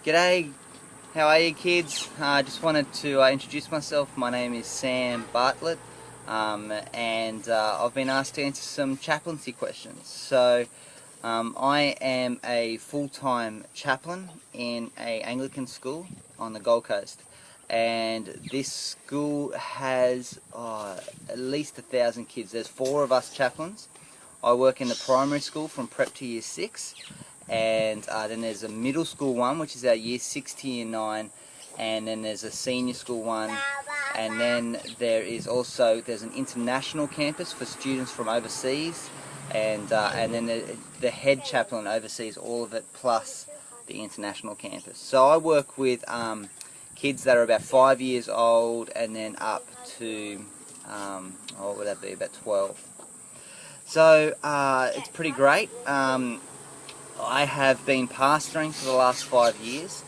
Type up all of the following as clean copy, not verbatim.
G'day, how are you kids? I just wanted to introduce myself. My name is Sam Bartlett, and I've been asked to answer some chaplaincy questions. So I am a full-time chaplain in an Anglican school on the Gold Coast, and this school has at least 1,000 kids. There's 4 of us chaplains. I work in the primary school from prep to year 6, and then there's a middle school one, which is our year 6 to year 9, and then there's a senior school one, and then there's an international campus for students from overseas, and then the head chaplain oversees all of it plus the international campus. So I work with kids that are about 5 years old and then up to what would that be, about 12. So it's pretty great. I have been pastoring for the last 5 years.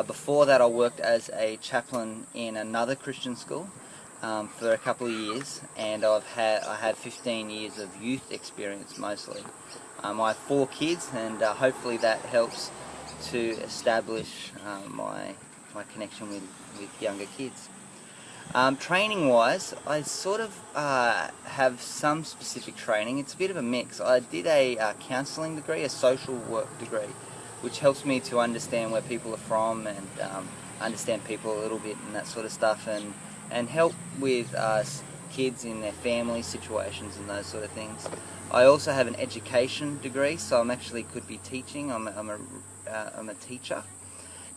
Before that I worked as a chaplain in another Christian school for a couple of years, and I had 15 years of youth experience mostly. I have 4 kids, and hopefully that helps to establish my connection with younger kids. Training wise, I sort of have some specific training. It's a bit of a mix. I did a counselling degree, a social work degree, which helps me to understand where people are from and understand people a little bit and that sort of stuff, and help with kids in their family situations and those sort of things. I also have an education degree, so could be teaching. I'm a teacher.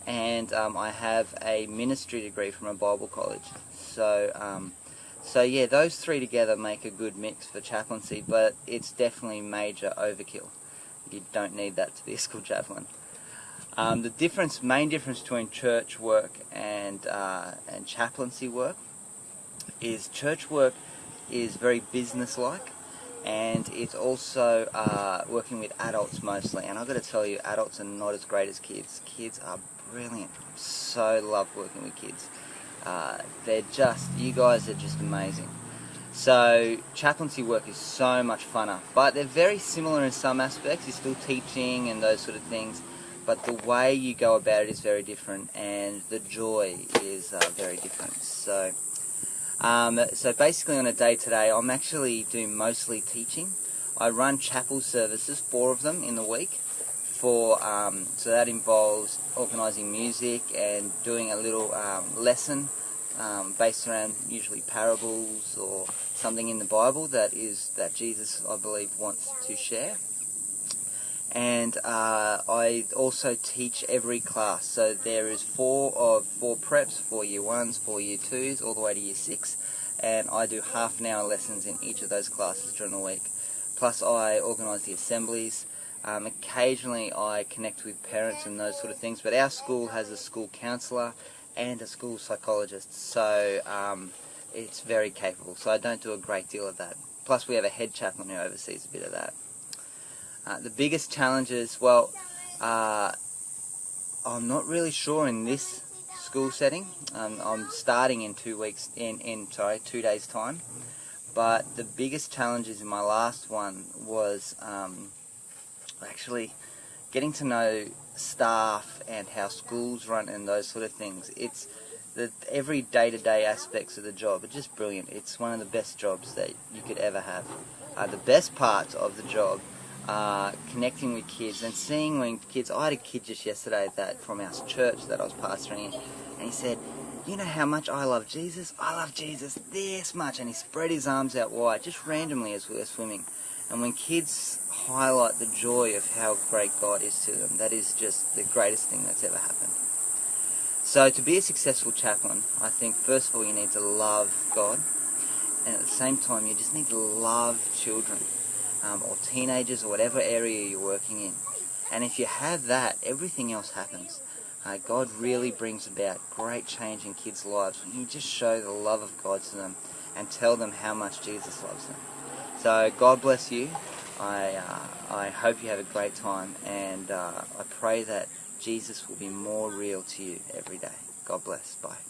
And I have a ministry degree from a Bible college. So yeah, those 3 together make a good mix for chaplaincy, but it's definitely major overkill. You don't need that to be a school chaplain. The main difference between church work and chaplaincy work is church work is very business-like, and it's also working with adults mostly. And I've got to tell you, adults are not as great as kids. Kids are brilliant. So love working with kids. You guys are just amazing. So chaplaincy work is so much funner, but they're very similar in some aspects. You're still teaching and those sort of things, but the way you go about it is very different, and the joy is very different. So basically on a day today, I'm actually doing mostly teaching. I run chapel services, 4 of them in the week. So that involves organising music and doing a little lesson based around usually parables or something in the Bible that Jesus, I believe, wants to share. And I also teach every class. So there is 4 preps, 4 year 1s, 4 year 2s, all the way to year 6. And I do half an hour lessons in each of those classes during the week. Plus I organise the assemblies. Occasionally I connect with parents and those sort of things, but our school has a school counsellor and a school psychologist, so it's very capable, so I don't do a great deal of that. Plus we have a head chaplain who oversees a bit of that. The biggest challenges, I'm not really sure in this school setting. I'm starting in 2 days time, but the biggest challenges in my last one was actually getting to know staff and how schools run and those sort of things. It's every day-to-day aspects of the job are just brilliant. It's one of the best jobs that you could ever have. The best parts of the job are connecting with kids and seeing when kids... I had a kid just yesterday from our church that I was pastoring in, and he said, "You know how much I love Jesus? I love Jesus this much." And he spread his arms out wide, just randomly as we were swimming. And when kids highlight the joy of how great God is to them, that is just the greatest thing that's ever happened. So to be a successful chaplain, I think first of all you need to love God, and at the same time you just need to love children or teenagers or whatever area you're working in. And if you have that, everything else happens. God really brings about great change in kids' lives when you just show the love of God to them and tell them how much Jesus loves them. So God bless you. I hope you have a great time, and I pray that Jesus will be more real to you every day. God bless. Bye.